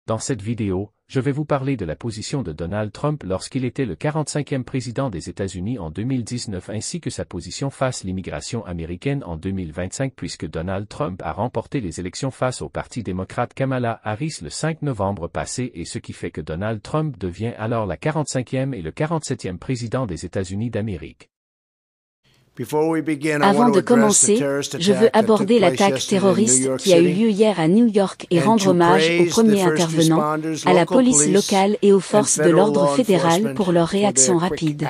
Dans cette vidéo, je vais vous parler de la position de Donald Trump lorsqu'il était le 45e président des États-Unis en 2019 ainsi que sa position face l'immigration américaine en 2025 puisque Donald Trump a remporté les élections face au Parti démocrate Kamala Harris le 5 novembre passé et ce qui fait que Donald Trump devient alors la 45e et le 47e président des États-Unis d'Amérique. Avant de commencer, je veux aborder l'attaque terroriste qui a eu lieu hier à New York et rendre hommage aux premiers intervenants, à la police locale et aux forces de l'ordre fédéral pour leur réaction rapide.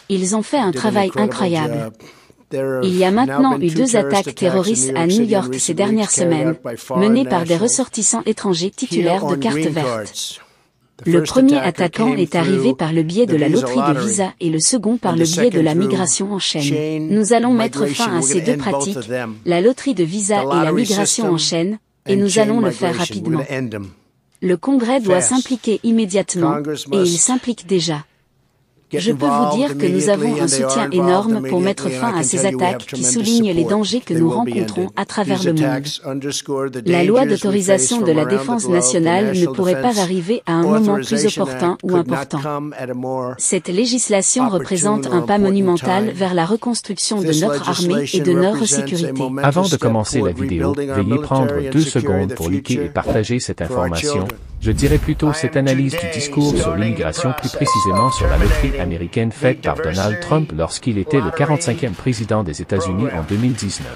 Ils ont fait un travail incroyable. Il y a maintenant eu 2 attaques terroristes à New York ces dernières semaines, menées par des ressortissants étrangers titulaires de cartes vertes. Le premier attaquant est arrivé par le biais de la loterie de visa et le second par le biais de la migration en chaîne. Nous allons mettre fin à ces 2 pratiques, la loterie de visa et la migration en chaîne, et nous allons le faire rapidement. Le Congrès doit s'impliquer immédiatement, et il s'implique déjà. Je peux vous dire que nous avons un soutien énorme pour mettre fin à ces attaques qui soulignent les dangers que nous rencontrons à travers le monde. La loi d'autorisation de la défense nationale ne pourrait pas arriver à un moment plus opportun ou important. Cette législation représente un pas monumental vers la reconstruction de notre armée et de notre sécurité. Avant de commencer la vidéo, veuillez prendre 2 secondes pour liker et partager cette information. Je dirais plutôt cette analyse du discours sur l'immigration, plus précisément sur la loterie américaine faite par Donald Trump lorsqu'il était le 45e président des États-Unis en 2019.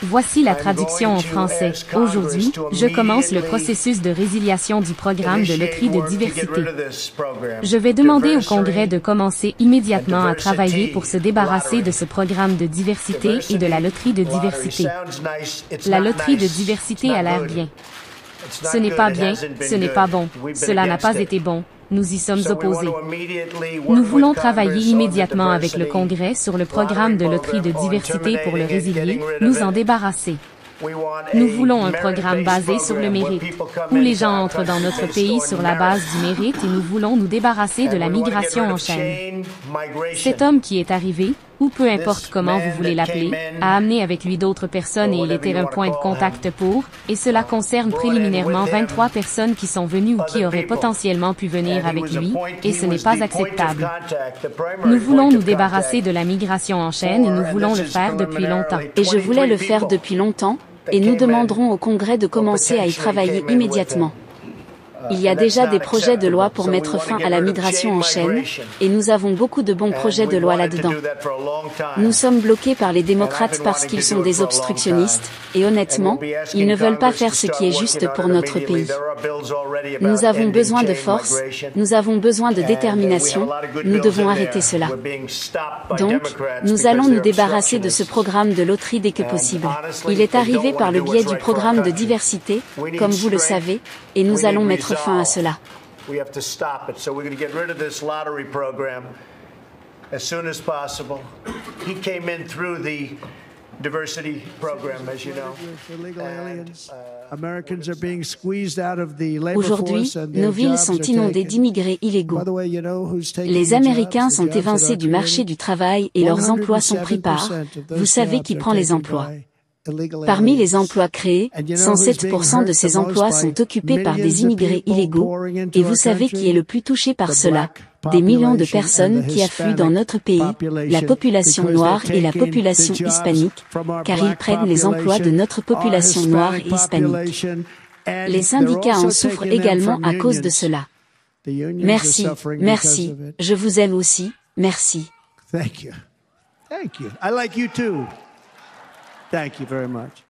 Voici la traduction en français. Aujourd'hui, je commence le processus de résiliation du programme de loterie de diversité. Je vais demander au Congrès de commencer immédiatement à travailler pour se débarrasser de ce programme de diversité et de la loterie de diversité. La loterie de diversité a l'air bien. Ce n'est pas bien, ce n'est pas bon, cela n'a pas été bon, nous y sommes opposés. Nous voulons travailler immédiatement avec le Congrès sur le programme de loterie de diversité pour le résilier, nous en débarrasser. Nous voulons un programme basé sur le mérite, où les gens entrent dans notre pays sur la base du mérite et nous voulons nous débarrasser de la migration en chaîne. Cet homme qui est arrivé, ou peu importe comment vous voulez l'appeler, a amené avec lui d'autres personnes et il était un point de contact pour, et cela concerne préliminairement 23 personnes qui sont venues ou qui auraient potentiellement pu venir avec lui, et ce n'est pas acceptable. Nous voulons nous débarrasser de la migration en chaîne et nous voulons le faire depuis longtemps. Et je voulais le faire depuis longtemps, et nous demanderons au Congrès de commencer à y travailler immédiatement. Il y a déjà des projets de loi pour mettre fin à la migration en chaîne, et nous avons beaucoup de bons projets de loi là-dedans. Nous sommes bloqués par les démocrates parce qu'ils sont des obstructionnistes, et honnêtement, ils ne veulent pas faire ce qui est juste pour notre pays. Nous avons besoin de force, nous avons besoin de détermination, nous devons arrêter cela. Donc, nous allons nous débarrasser de ce programme de loterie dès que possible. Il est arrivé par le biais du programme de diversité, comme vous le savez, et nous allons mettre fin à cela. We have to stop it. So we're going to get rid of this lottery program as soon as possible. He came in through the diversity program, as you know. Aujourd'hui, nos villes sont inondées d'immigrés illégaux. Les Américains sont évincés du marché du travail et leurs emplois sont pris par, vous savez qui prend les emplois. Parmi les emplois créés, 107% de ces emplois sont occupés par des immigrés illégaux, et vous savez qui est le plus touché par cela, des millions de personnes qui affluent dans notre pays, la population noire et la population hispanique, car ils prennent les emplois de notre population noire et hispanique. Les syndicats en souffrent également à cause de cela. Merci, merci, je vous aime aussi, merci. Thank you. I like you too. Thank you very much.